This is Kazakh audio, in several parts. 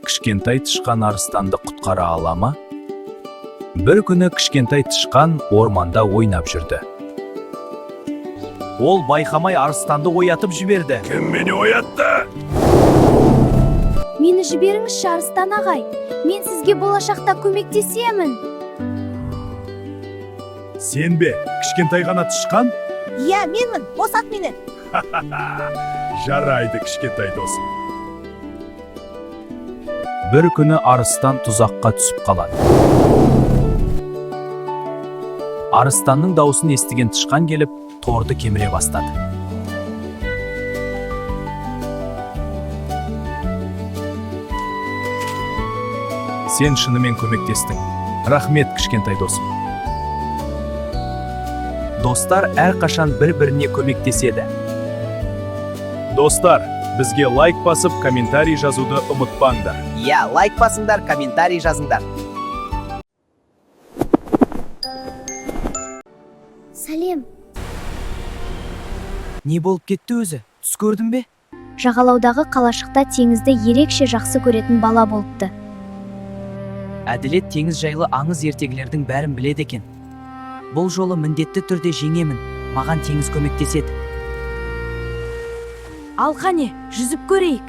кішкентай тышқан арыстанды құтқара ала ма? Бір күні кішкентай тышқан орманда ойнап жүрді. Ол байқамай арыстанды оятып жіберді. Кім мені оятты? Мені жіберіңізші, Арыстан ағай. Мен сізге болашақта көмектесемін. Сен бе, кішкентай ғана тышқан? Иә, менмін, босат мені. Жарайды, кішкентай досым. Бір күні арыстан тұзаққа түсіп қалады. Арыстанның даусын естіген тышқан келіп, торды кеміре бастады. Сен шынымен көмектестің. Рахмет, кішкентай досым. Достар әрқашан бір-біріне көмектеседі. Достар, бізге лайк басып, комментарий жазуды ұмытпаңдар. Иә, лайк басыңдар, комментарий жазыңдар. Сәлем. Не болып кетті өзі? Түс көрдің бе? Жағалаудағы қалашықта теңізді ерекше жақсы көретін бала болыпты. Әділет теңіз жайлы аңыз ертегілердің бәрін біледі екен. Бұл жолы міндетті түрде жеңемін. Маған теңіз көмектеседі. Ал қане, жүзіп көрейік.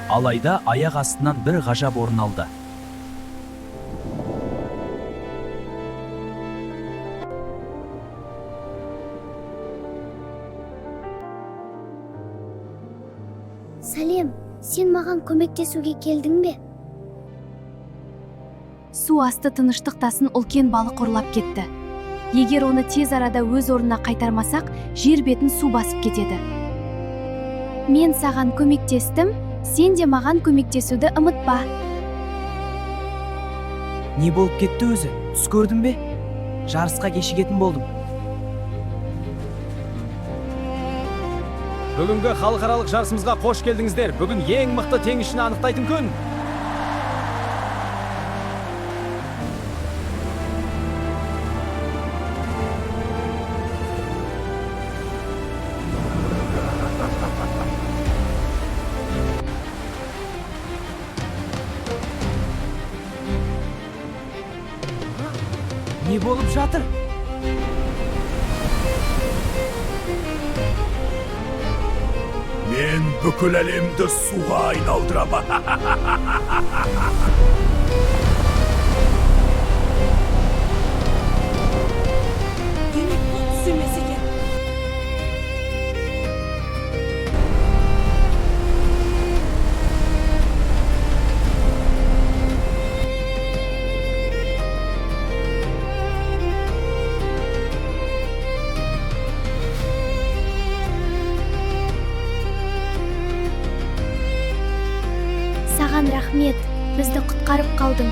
Алайда аяқ астынан бір ғажап орын алды. Сәлем, сен маған көмектесуге келдің бе? Су асты тыныштықтасын үлкен балық ұрлап кетті. Егер оны тез арада өз орнына қайтармасақ, жер бетін су басып кетеді. Мен саған көмектестім, сен де маған көмектесуді ұмытпа. Не болып кетті өзі? Түс көрдің бе? Жарысқа кешігетін болдым. Бүгінгі халықаралық жарысымызға қош келдіңіздер. Бүгін ең мықты теңізшіні анықтайтын күн. Не болып жатыр? Мен бүкіл әлемді суға айналдырамын. Демек бұл түс емес екен. Саған рахмет, бізді құтқарып қалдың.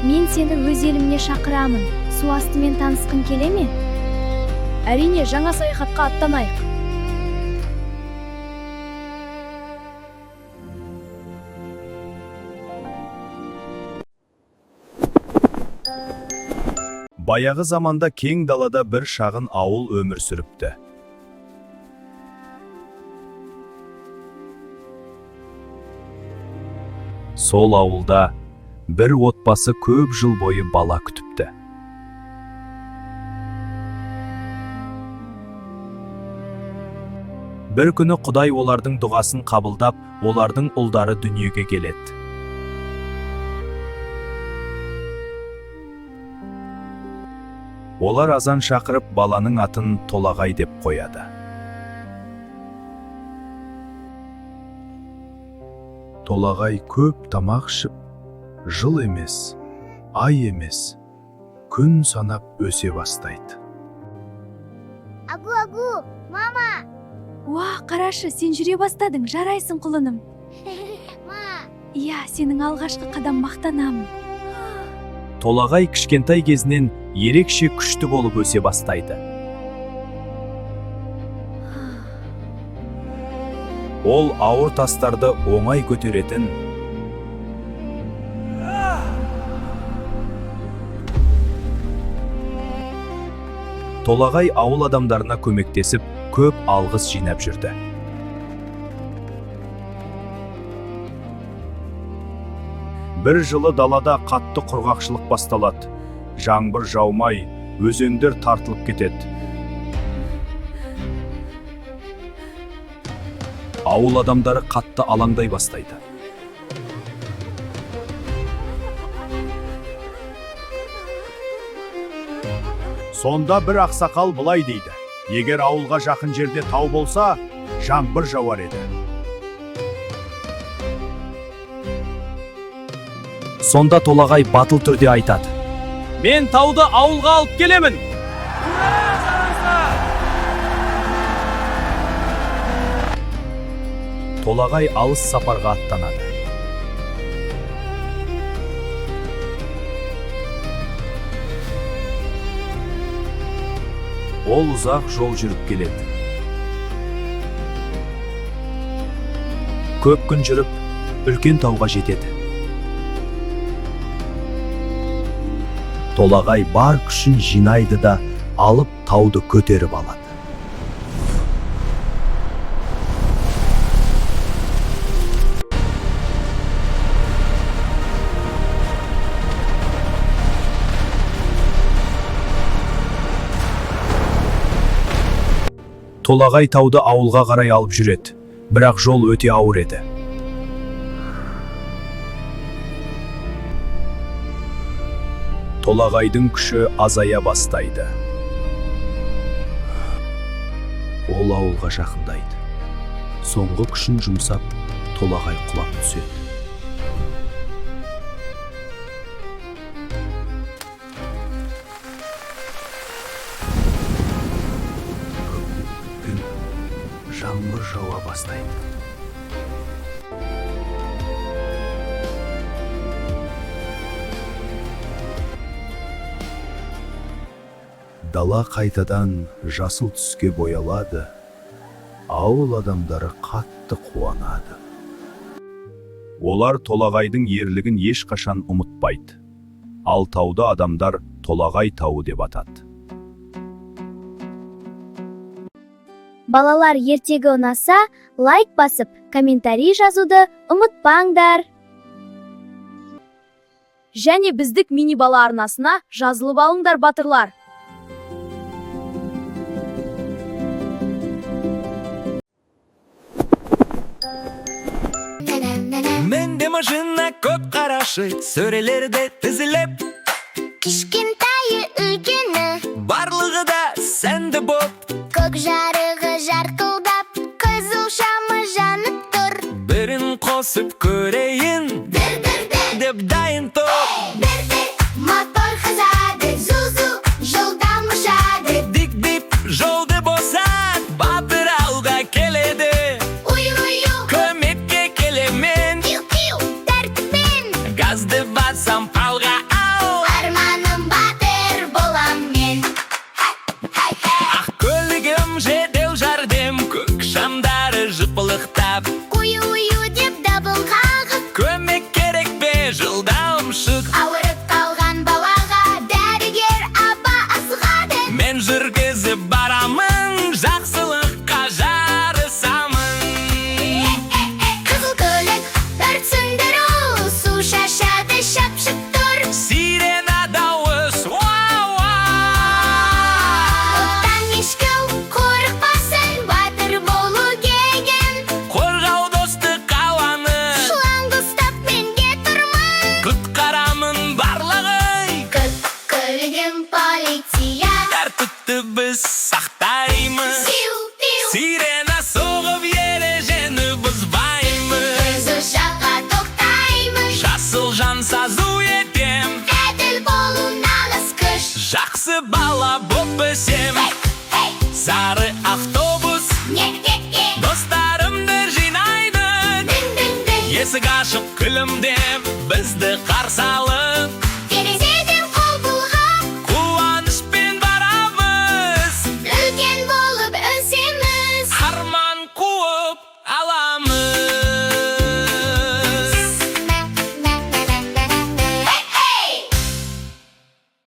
Мен сені өз елімне шақырамын. Су астымен танысқың келе ме? Әрине, жаңа саяхатқа аттанайық. Баяғы заманда кең далада бір шағын ауыл өмір сүріпті. Сол ауылда бір отбасы көп жыл бойы бала күтіпті. Бір күні Құдай олардың дұғасын қабылдап, олардың ұлдары дүниеге келеді. Олар азан шақырып баланың атын Толағай деп қояды. Толағай көп тамақ ішіп, жыл емес, ай емес, күн санап өсе бастайды. Агу, мама! Уа, қарашы, сен жүре бастадың, жарайсың құлыным. Иә, сенің алғашқы қадам мақтанамын. Толағай кішкентай кезінен ерекше күшті болып өсе бастайды. Ол ауыр тастарды оңай көтеретін, Толағай ауыл адамдарына көмектесіп, көп алғыс жинап жүрді. бір жылы далада қатты құрғақшылық басталады. Жаңбыр жаумай, өзендер тартылып кетеді. Ауыл адамдары қатты алаңдай бастайды. Сонда бір ақсақал былай дейді: егер ауылға жақын жерде тау болса, жаңбыр жауар еді. Сонда Толағай батыл түрде айтады: Мен тауды ауылға алып келемін. Толағай алыс сапарға аттанады. Ол ұзақ жол жүріп келеді. Көп күн жүріп, үлкен тауға жетеді. Толағай бар күшін жинайды да, алып тауды көтеріп алады. Толағай тауды ауылға қарай алып жүреді, бірақ жол өте ауыр еді. Толағайдың күші азая бастайды. Ол ауылға жақындайды. Соңғы күшін жұмсап, Толағай құлап түседі. Жаңбыр жауа бастайды. Дала қайтадан жасыл түске боялады. Ауыл адамдары қатты қуанады. Олар Толағайдың ерлігін ешқашан ұмытпайды. Ал тауды адамдар Толағай тауы деп атады. Балалар, ертегі ұнаса, лайк басып, комментарий жазуды ұмытпаңдар. Және біздік мини бала арнасына жазылып алыңдар, батырлар. Менде машина көп қарашит, сөрелерде тізіліп, Кішкентайы үлкені, барлығы да сәнді боп, көк жарығы жарқылдап, қызыл шамы жанып тұр. бірін қосып көрейін, деп дайын топ. Мотор қызады, зу-зу, жолдан ұшады. Дик-дип жолды босат, батыр ауға келеді. Ую-ую, Көмекке келемен, пиу-пиу, тәртіппен. газды басам алға ау. Арманым батыр болам мен. Ақ көлігім жедел жәрдем, көк шамдары жыпылықтап. Ую-ую деп дабыл қағып, Көмек керек бе жылдам шық. ауырып қалған балаға дәрігер апа асығады. Мен жүргізіп барамын, жақсылыққа жарысамын. Қызыл көлік, өрт сөндіру, су шашады, шапшып тұр. Сирена дауыс, уау-уау. Оттан ешкім қорықпасын, батыр болу кеген. Қорғау достық қаланы, Шланг ұстап менге тұрмын. құтқарамын барлығын. Көлігім полиция. Тәртіпті біз сақтаймыз. Пиу-пиу, Сирена соғып ережені бұзбаймыз. біз ұшаққа тоқтаймыз. Жасыл жан сазу етем, Әділ болу нағыз күш. жақсы бала боп өсем. Сары автобус Не-не-не, достарымды жинайды. дін-дін-дін. Есік ашып күлімдеп, бізді қарсы алып,